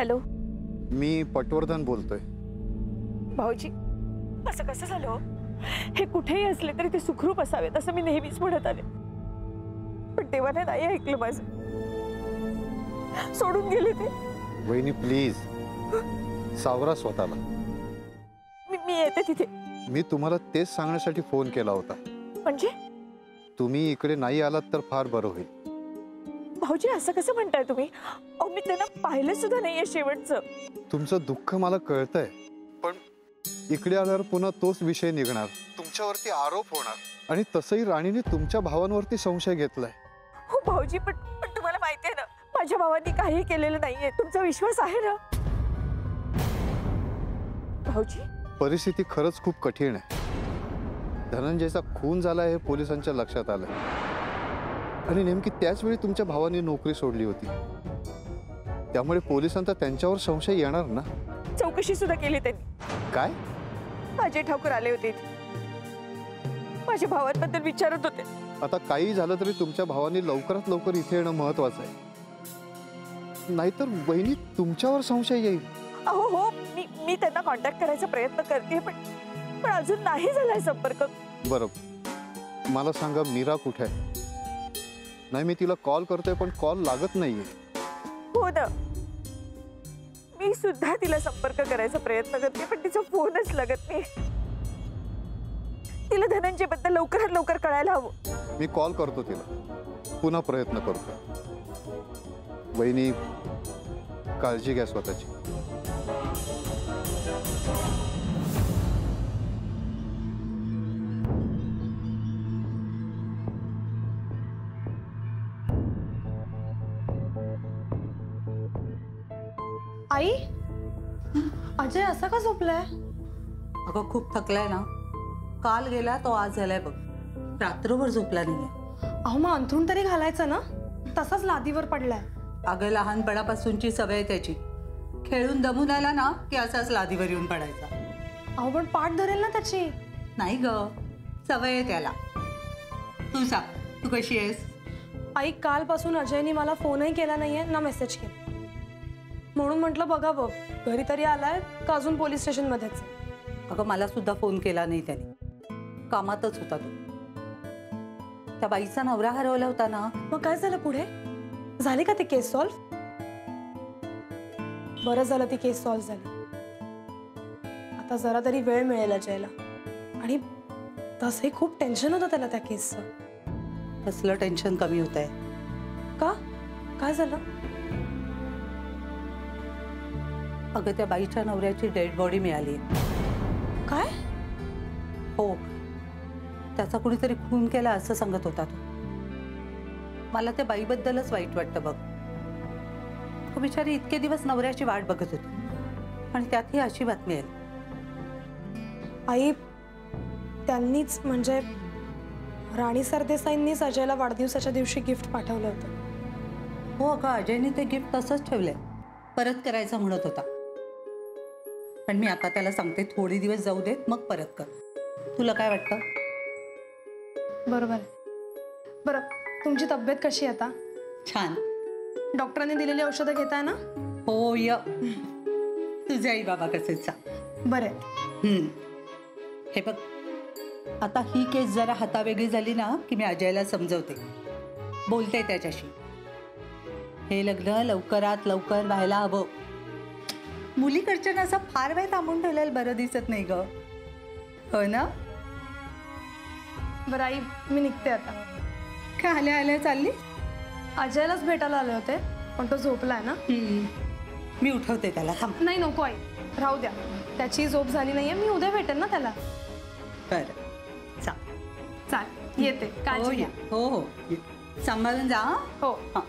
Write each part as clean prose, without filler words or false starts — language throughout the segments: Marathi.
हॅलो, मी पटवर्धन बोलतोय. भाऊजी असं कसं झालं? हे कुठेही असले तरी ते सुखरूप असावेत असं मी नेहमीच म्हणत आले, पण देवाने नाही ऐकलं माझं. सोडून गेले ते. वहिनी प्लीज सावरा स्वतःला. मी येते तिथे. मी तुम्हाला तेच सांगण्यासाठी फोन केला होता. म्हणजे तुम्ही इकडे नाही आलात तर फार बरं होईल. भाऊजी असं कसं म्हणताय तुम्ही? अहो मी त्यांना पाहिलं सुद्धा नाहीये शेवटचं. तुमचं दुःख मला कळतंय, पण इकडे आल्यावर पुन्हा तोच विषय निघणार, तुमच्यावरती आरोप होणार आणि तसंही राणीने तुमच्या भावांवरती संशय घेतलाय. हो भाऊजी, पण तुम्हाला माहिती आहे ना माझ्या भावांनी काही केलेलं नाहीये. तुमचा विश्वास आहे ना भाऊजी? परिस्थिती खरंच खूप कठीण आहे. धनंजयचा खून झाला हे पोलिसांच्या लक्षात आलं आणि नेमकी त्याच वेळी तुमच्या भावाने नोकरी सोडली होती. त्यामुळे पोलिसांचा त्यांच्यावर संशय येणार ना. चौकशी सुद्धा केली त्यांनी. काय? अजय ठाकूर आले होते, माझ्या भावांबद्दल विचारत होते. आता काही झालं तरी तुमच्या भावाने लवकरात लवकर इथे येणं महत्वाचं आहे, नाहीतर वहिनी तुमच्यावर संशय येईल. अहो हो, मी त्यांना कॉन्टॅक्ट करायचा प्रयत्न करते, पण अजून नाही झालाय संपर्क. बरोबर. मला सांगा मीरा कुठे आहे? नाही, मी तिला कॉल करतोय पण कॉल लागत नाहीये. हो ना, मी सुद्धा तिला संपर्क करायचा प्रयत्न करते, पण तिचा फोनच लागत नाही. तिला धनंजय बद्दल लवकरात लवकर कळायला हवं. मी कॉल करतो तिला, पुन्हा प्रयत्न करतो. वहिनी काळजी घ्या स्वतःची. आई, अजय असा का झोपलाय? अगं खूप थकलाय ना. काल गेला तो आज झालाय बघ, रात्रभर झोपला नाहीये. अहो मग अंथरूण तरी घालायचं ना, तसाच लादीवर पडलाय. अगं लहानपणापासूनची सवय आहे त्याची. खेळून दमून आला ना की असाच लादीवर येऊन पडायचा. अहो पण पाठ धरेल ना त्याची. नाही ग, सवय आहे त्याला. तू सांग, तू कशी आहेस? आई, कालपासून अजयनी मला फोनही केला नाहीये ना मेसेज केला, म्हणून म्हटलं बघावं घरी तरी आलाय का अजून पोलीस स्टेशन मध्येच. अगं मला सुद्धा फोन केला नाही त्याने, कामातच होता तो. त्या बाईचा नवरा हरवला होता ना. मग काय झालं पुढे? झाली का ती केस सॉल्व? बरं झालं ती केस सॉल्व झाली. आता जरा तरी वेळ मिळेल अजयला. आणि तसंही खूप टेन्शन होतं त्याला त्या केसचं. कसलं टेन्शन कमी होत आहे? का? काय झालं? अगं त्या बाईच्या नवऱ्याची डेड बॉडी मिळाली. काय? हो, त्याचा कुणीतरी खून केला असं सांगत होता तो. मला त्या बाईबद्दलच वाईट वाटतं बघ. तो बिचारी इतके दिवस नवऱ्याची वाट बघत होती आणि त्यातही अशी बातमी आली. आई, त्यांनीच म्हणजे राणी सरदेसाईंनीच अजयला वाढदिवसाच्या दिवशी गिफ्ट पाठवलं होतं. हो अगं, अजयने ते गिफ्ट तसंच ठेवलंय, परत करायचं म्हणत होता. पण मी आता त्याला सांगते थोडे दिवस जाऊ देत मग परत कर. तुला काय वाटतं? बरोबर आहे. बरं, तुमची तब्येत कशी आहे आता? छान. डॉक्टरांनी दिलेली औषधं घेताय ना? हो य. तुझे आई बाबा कसेच सांग? बरं. हे बघ, आता ही केस जरा हातावेगळी झाली ना की मी अजयला समजवते, बोलते त्याच्याशी. हे लग्न लवकरात लवकर व्हायला हवं. मुलीकडच्या असं फार वेळ थांबून ठेवलेलं बरं दिसत नाही ग, हो ना? बरं आई, मी निघते आता. काय आल्या आल्या चालली? अजयलाच भेटायला आले होते, पण तो झोपलाय ना. मी उठवते त्याला. थांब. नाही नको आई, राहू द्या. त्याची झोप झाली नाहीये, मी उद्या भेटेन ना त्याला. बरं चाल, येते. काळजी घ्या. हो हो, सांभाळून जा. हो. हां.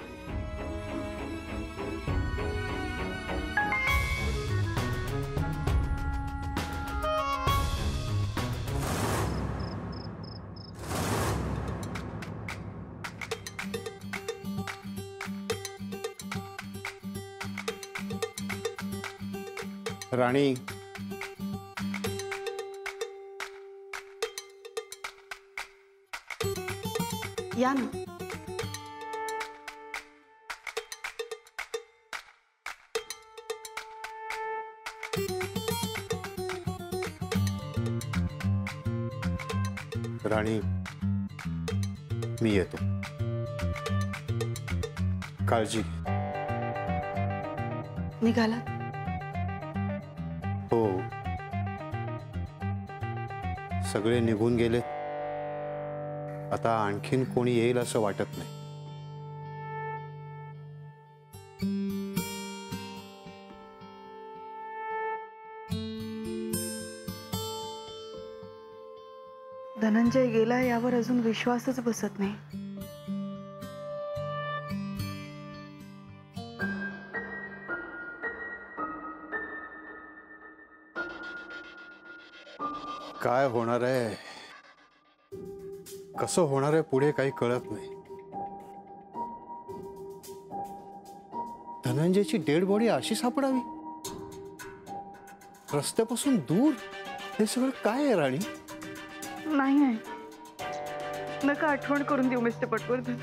राणी, या ना. राणी, मी येतो. काळजी घे. निघालात? हो, सगळे निघून गेलेत. आता आणखीन कोणी येईल असं वाटत नाही. धनंजय गेला यावर अजून विश्वासच बसत नाही. काय होणार आहे, कसं होणार आहे पुढे काही कळत नाही. धनंजयची डेड बॉडी अशी सापडावी रस्त्यापासून दूर, हे सगळं काय आहे राणी? नाही नाही, नका आठवण करून देऊ मिस्टर पटवर्धन.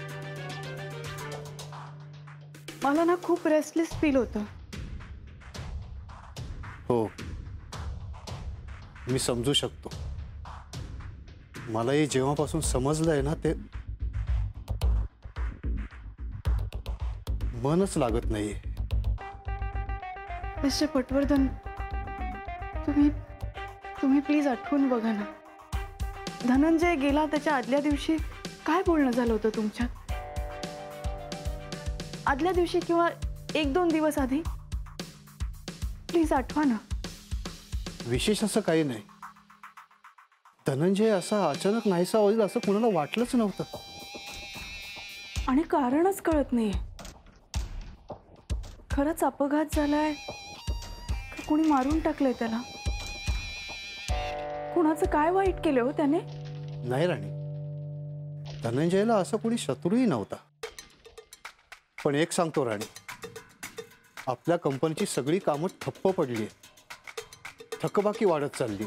मला ना खूप रेस्टलेस फील होतं. हो, मी समजू शकतो. मलाही जेव्हापासून समजलंय ना, ते मनच लागत नाहीये. मिस्टर पटवर्धन, तुम्ही प्लीज आठवून बघा ना. धनंजय गेला त्याच्या आदल्या दिवशी काय बोलणं झालं होतं तुमच्यात? आदल्या दिवशी किंवा 1-2 दिवस आधी प्लीज आठवा ना. विशेष असं काही नाही. धनंजय असा अचानक नाहीसा होईल असं कुणाला वाटलंच नव्हतं. आणि कारणच कळत नाहीये. खरंच अपघात झालाय का कोणी मारून टाकलंय त्याला? कुणाचं काय वाईट केलं हो त्याने? नाही राणी, धनंजयला असं कोणी शत्रूही नव्हता. पण एक सांगतो राणी, आपल्या कंपनीची सगळी कामं ठप्प पडली. थकबाकी वाढत चालली.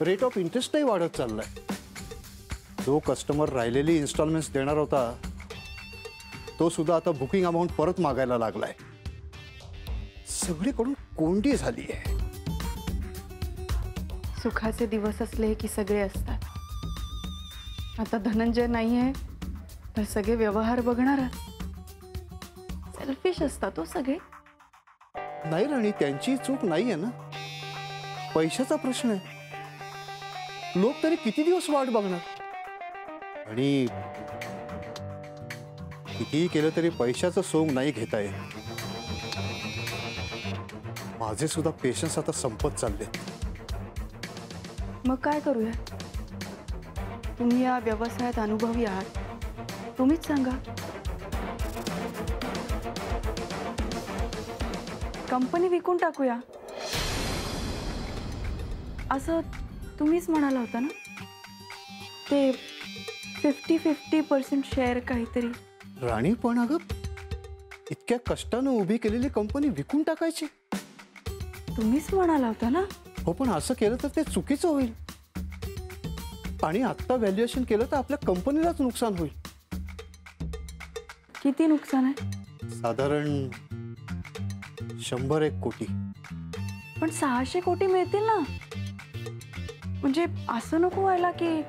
रेट ऑफ इंटरेस्टही वाढत चाललाय. जो कस्टमर राहिलेली इन्स्टॉलमेंट्स देणार होता तो सुद्धा आता बुकिंग अमाऊंट परत मागायला लागलाय. सगळीकडून कोंडी झाली आहे. सुखाचे दिवस असले की सगळे असतात. आता धनंजय नाहीये तर सगळे व्यवहार बघणारच. सेल्फिश असतात तो सगळे. नाही राणी, त्यांची चूक नाहीये ना. पैशाचा प्रश्न आहे. लोक तरी किती दिवस वाट बघणार? आणि कितीही केलं तरी पैशाचं सोंग नाही घेता येत. माझे सुद्धा पेशन्स आता संपत चालले. मग काय करूया? तुम्ही या व्यवसायात अनुभवी आहात, तुम्हीच सांगा. कंपनी विकून टाकूया असं तुम्हीच म्हणाला होता ना. ते 50-50% शेअर काहीतरी. राणी, पण अगं इतक्या कष्टानं उभी केलेली कंपनी विकून टाकायची? तुम्हीच म्हणाला होता ना. हो, पण असं केलं तर ते चुकीचं होईल. आणि आत्ता व्हॅल्युएशन केलं तर आपल्या कंपनीलाच नुकसान होईल. किती नुकसान आहे? साधारण 100-1 कोटी. पण 600 कोटी मिळतील ना. म्हणजे असं नको व्हायला की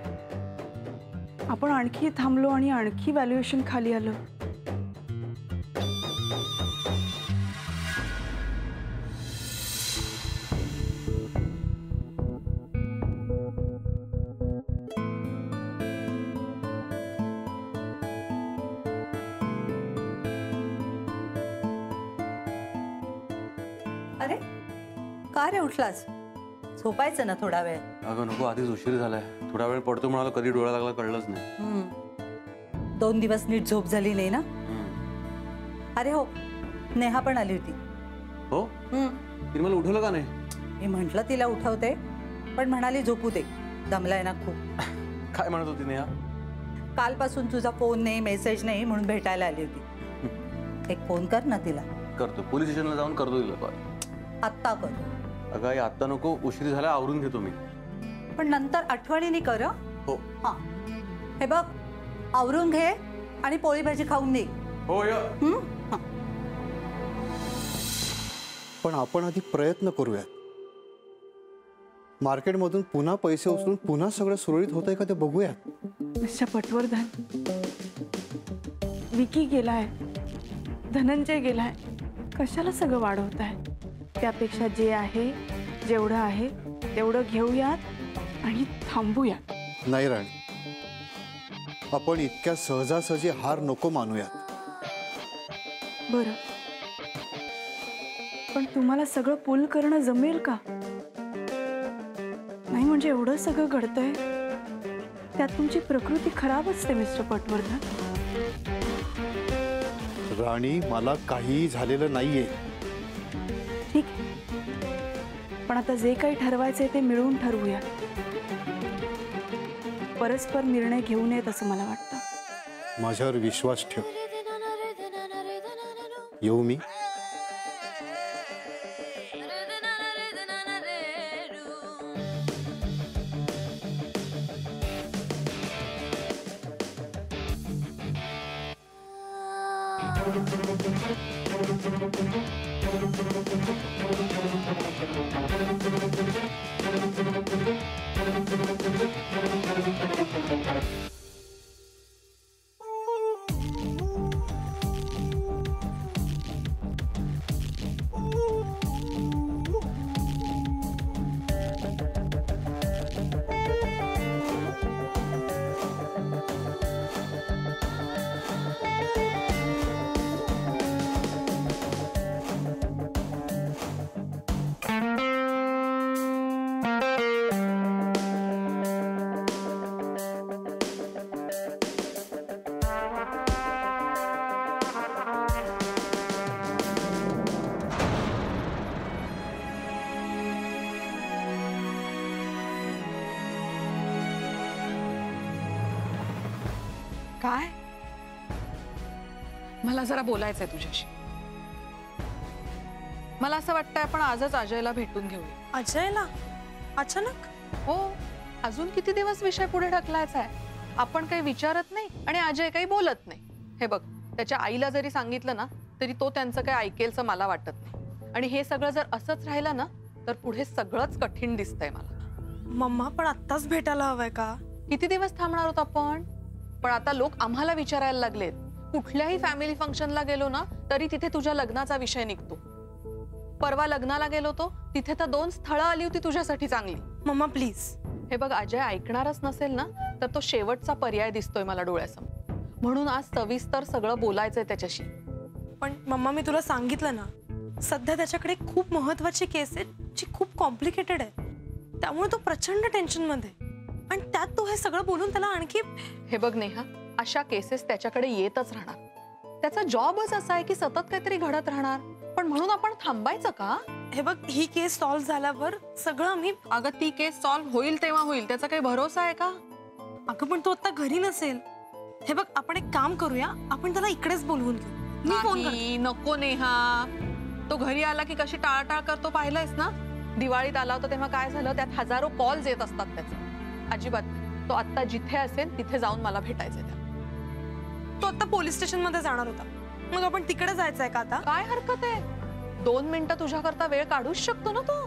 आपण आणखी थांबलो आणि आणखी व्हॅल्युएशन खाली आलं. अरे का रे उठलास? झोपायचं ना थोडा वेळ. अगं नको, आधीच उशीर झालाय. थोडा वेळ पडतो म्हणाला, कधी डोळा लागला कळलंच नाही. 2 दिवस नीट झोप झाली नाही ना. अरे हो, नेहा पण आली होती. हो, तिने मला उठवलं का नाही? मी म्हंटल तिला उठवते, पण म्हणाली झोपू दे, दमलाय ना खूप. काय म्हणत होती नेहा? कालपासून तुझा फोन नाही, मेसेज नाही म्हणून भेटायला आली होती. एक फोन कर ना तिला. करतो, पोलीस स्टेशनला जाऊन करतो तिला कॉल. आत्ता कर. अगं आई, आत्ता नको, उशीर झाला, आवरून घेतो मी. पण नंतर आठवणीने कर. हो. हा, हे बघ, आवरून घे आणि पोळी भाजी खाऊन दे. हो य. पण आपण आधी प्रयत्न करूयात. मार्केटमधून पुन्हा पैसे उचलून पुन्हा सगळं सुरळीत होतंय का ते बघूयात. मिस्टर पटवर्धन, विकी गेलाय, धनंजय गेलाय, कशाला सगळं वाढवताय? त्यापेक्षा जे आहे, जेवढं आहे तेवढं घेऊयात आणि थांबूयात. नाही राणी, आपण इतक्या सहजासहजी हार नको मानूयात. बरं, पण तुम्हाला सगळं पूल करणं जमेल का? नाही म्हणजे एवढं सगळं घडतंय, त्यात तुमची प्रकृती खराब असते मिस्टर पटवर्धन. राणी, मला काहीही झालेलं नाहीये. ठीक आहे, पण आता जे काही ठरवायचंय ते मिळून ठरवूया. परस्पर निर्णय घेऊ नयेत असं मला वाटतं. माझ्यावर विश्वास ठेव. येऊ मी? काय? मला जरा बोलायचंय तुझ्याशी. मला असं वाटतंय आपण आजच अजयला भेटून घेऊया. अजयला अचानक? हो, अजून किती दिवस विषय पुढे ढकलायचा आहे? आपण काही विचारत नाही आणि अजय काही बोलत नाही. हे बघ, त्याच्या आईला जरी सांगितलं ना तरी तो त्यांचं काही ऐकेलचं मला वाटत नाही. आणि हे सगळं जर असंच राहिलं ना तर पुढे सगळंच कठीण दिसतंय मला. मम्मा, पण आत्ताच भेटायला हवंय का? किती दिवस थांबणार होत आपण? पण आता लोक आम्हाला विचारायला लागलेत. कुठल्याही फॅमिली फंक्शनला गेलो ना तरी तिथे तुझ्या लग्नाचा विषय निघतो. परवा लग्नाला गेलो तो तिथे तर 2 स्थळं आली होती तुझ्यासाठी चांगली. मम्मा प्लीज. हे बघ, अजय ऐकणारच नसेल ना तर तो शेवटचा पर्याय दिसतोय मला डोळ्यासमोर. म्हणून आज सविस्तर सगळं बोलायचंय त्याच्याशी. पण मम्मा, मी तुला सांगितलं ना, सध्या त्याच्याकडे खूप महत्वाची केस आहे जी खूप कॉम्प्लिकेटेड आहे. त्यामुळे तो प्रचंड टेन्शन मध्ये. आणि त्यात तो हे सगळं बोलून त्याला आणखी. हे बघ नेहा, अशा केसेस त्याच्याकडे येतच राहणार. त्याचा जॉबच असा आहे की सतत काहीतरी घडत राहणार. पण म्हणून आपण थांबायचं का? हे बघ, ही केस सॉल्व्ह झाल्यावर सगळं आम्ही. अगं, ती केस सॉल्व्ह होईल तेव्हा होईल, त्याचा काही भरोसा आहे का? अगं, पण तो आता घरी नसेल. हे बघ, आपण एक काम करूया, आपण त्याला इकडेच बोलवून घेऊ. मी फोन करते. नको नेहा, तो घरी आला की कशी टाळाटाळ करतो पाहिलंयस ना? दिवाळीत आला होता तेव्हा काय झालं, त्यात हजारो कॉल्स येत असतात त्याचे. अजिबात. तो आता जिथे असेल तिथे जाऊन मला भेटायचंय त्याला. तो आता पोलीस स्टेशन मध्ये जाणार होता, मग आपण तिकडे जायचंय का आता? काय हरकत आहे? 2 मिनिटं तुझ्याकरता वेळ काढूच शकतो ना तो.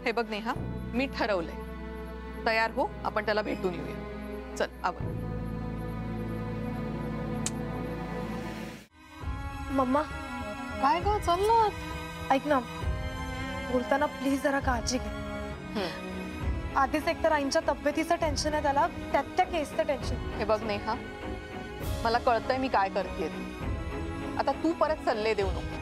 हे बघ नेहा, मी ठरवलंय. तयार हो, आपण त्याला भेटून येऊया. चल आवर. मम्मा, काय ग, चल ना. ऐक ना, बोलताना प्लीज जरा काळजी घे. आधीच एकतर आईंच्या तब्येतीचं टेन्शन आहे त्याला, त्यात त्या केसचं टेन्शन. हे बघ नेहा, मला कळतंय मी काय करतेय. आता तू परत सल्ले देऊ नको.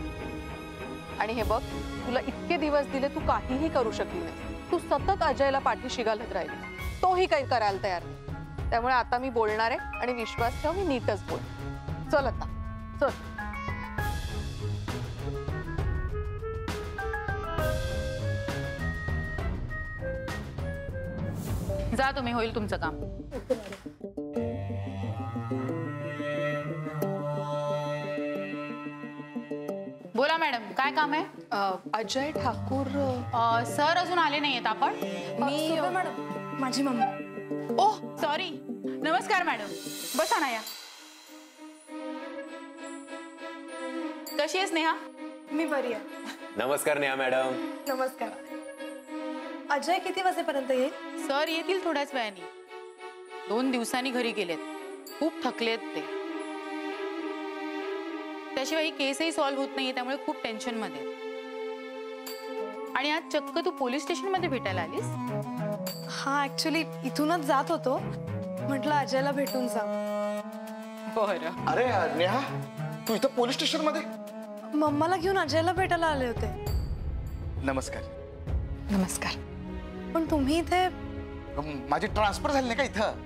आणि हे बघ, तुला इतके दिवस दिले, तू काहीही करू शकली नाही. तू सतत अजयला पाठीशी घालत राहिली, तोही काही करायला तयार नाही. त्यामुळे आता मी बोलणार आहे आणि विश्वास ठेव, मी नीटच बोल. चल आता, चल. जा तुम्ही, होईल तुमचं काम. बोला मॅडम, काय काम आहे? अजय ठाकूर सर अजून आले नाहीयेत. आपण मी मॅडम, माझी मम्मी. Oh sorry. नमस्कार मॅडम, बसा ना या. कशी आहेस नेहा? मी बरी आहे. नमस्कार नेहा मॅडम. नमस्कार. अजय किती वाजेपर्यंत येईल? सर येतील थोड्याच वेळाने. 2 दिवसांनी घरी गेलेत. खूप थकलेत ते. त्याशिवाय केसही सॉल्व्ह होत नाहीये, त्यामुळे खूप टेन्शन मध्ये आहेत. आणि आज चक्क तू पोलीस स्टेशन मध्ये भेटायला आलीस? हा, ऍक्च्युली इथूनच जात होतो, म्हटलं अजयला भेटून जा. बरं. अरे नेहा, तू इथं पोलीस स्टेशन मध्ये? मम्माला घेऊन अजयला भेटायला आले होते. नमस्कार. नमस्कार. पण तुम्ही इथे? माझी ट्रान्सफर झाली नाही का इथं?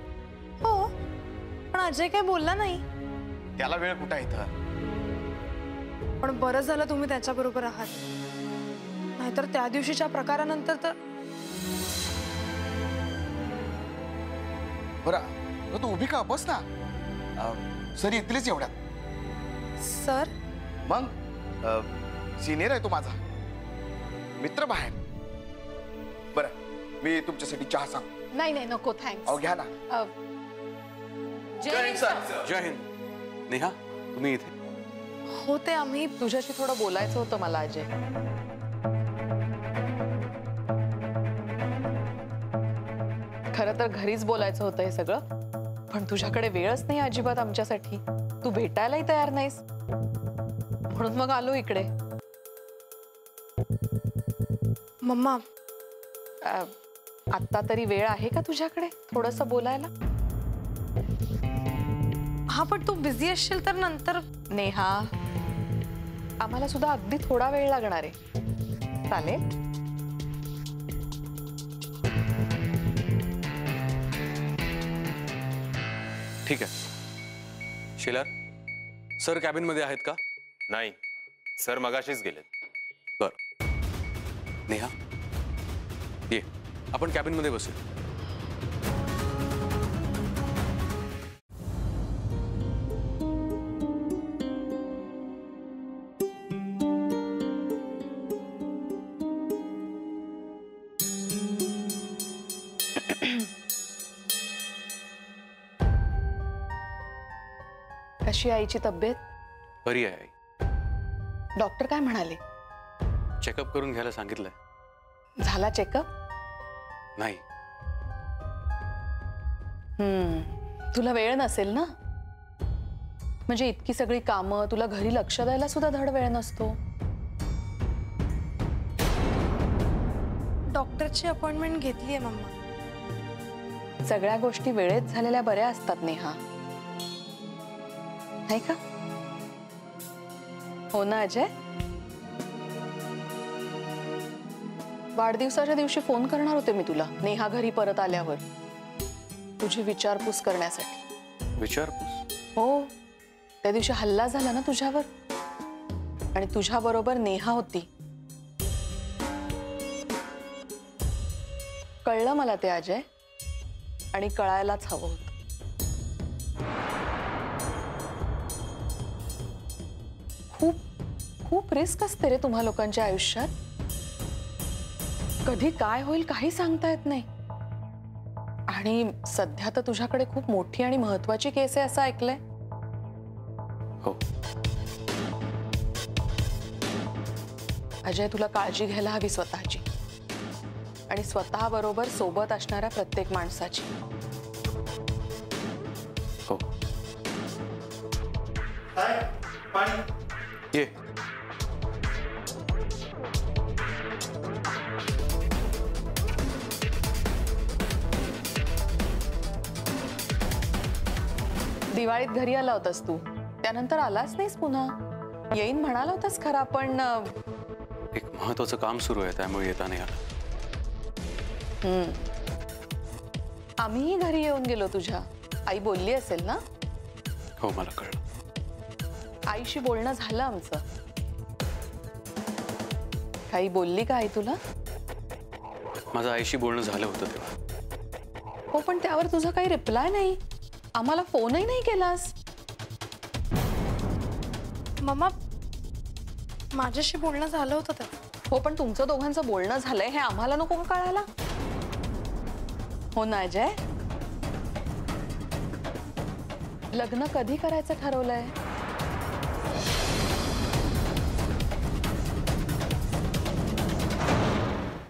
हो, पण अजय काही बोलला नाही. त्याला वेळ कुठं आहे इथं? पण बरं झालं तुम्ही त्याच्याबरोबर आहात, नाहीतर त्या दिवशीच्या प्रकारानंतर तर. बरं, तू उभी का? बस ना. सर येतीलच एवढ्यात. सर? मग सिनियर आहे तो माझा मित्र बाहेर. बरं, मी तुमच्यासाठी चहा सांग. नाही नाही नको, थँक्स. अहो घ्या ना. जय हिंद सर. जय हिंद. नेहा, तुम्ही इथे? हो, ते आम्ही. तुझ्याशी थोडं बोलायचं होतं मला अजय. खरं तर घरीच बोलायचं होतं हे सगळं, पण तुझ्याकडे वेळच नाही अजिबात आमच्यासाठी. तू भेटायलाही तयार नाहीस, म्हणून मग आलो इकडे. मम्मा, आत्ता तरी वेळ आहे का तुझ्याकडे थोडंसं बोलायला? हा, पण तू बिझी असशील तर नंतर. नेहा, आम्हाला सुद्धा अगदी थोडा वेळ लागणार आहे. चालेल? ठीक आहे. शेलार, सर कॅबिन मध्ये आहेत का? नाही सर, मगाशीच गेलेत. बर. नेहा, ये, आपण कॅबिन मध्ये बसू. कशी आईची तब्येत? बरी आहे आई. डॉक्टर काय म्हणाले? चेकअप करून घ्यायला सांगितलंय. झाला चेकअप? नाही. तुला वेळ नसेल ना? म्हणजे इतकी सगळी कामं, तुला घरी लक्ष द्यायला सुद्धा धड वेळ नसतो. डॉक्टरची अपॉइंटमेंट घेतली आहे मम्मा. सगळ्या गोष्टी वेळेत झालेल्या बऱ्या असतात नेहा, नाही का? हो ना अजय? वाढदिवसाच्या दिवशी फोन करणार होते मी तुला, नेहा घरी परत आल्यावर, तुझी विचारपूस करण्यासाठी. विचारपूस? हो, त्या दिवशी हल्ला झाला ना तुझ्यावर, आणि तुझ्या बरोबर नेहा होती. कळलं मला ते अजय, आणि कळायलाच हवं होतं. खूप खूप रिस्क असते रे तुम्हा लोकांच्या आयुष्यात. कधी काय होईल काही सांगता येत नाही. आणि सध्या तर तुझ्याकडे खूप मोठी आणि महत्वाची केस आहे असं ऐकलंय. हो. अजय, तुला काळजी घ्यायला हवी स्वतःची, आणि स्वतः बरोबर सोबत असणाऱ्या प्रत्येक माणसाची. हो. ये. दिवाळीत घरी आला होतास तू, त्यानंतर आलाच नाहीस पुन्हा. येईन म्हणाला होतास खरा, पण एक महत्वाचं काम सुरू आहे, त्यामुळे येता नाही आलं. आम्हीही घरी येऊन गेलो तुझ्या. आई बोलली असेल ना? हो, मला कळलं. आईशी बोलणं झालं आमचं. काही बोलली का आई तुला? माझं आईशी बोलणं झालं होतं तेव्हा. हो, पण त्यावर तुझा काही रिप्लाय नाही. आम्हाला फोनही नाही केलास. मम्मा, माझ्याशी बोलणं झालं होतं तर. हो, पण तुमचं दोघांचं बोलणं झालंय हे आम्हाला नको का कळायला? हो ना अजय? लग्न कधी करायचं ठरवलंय?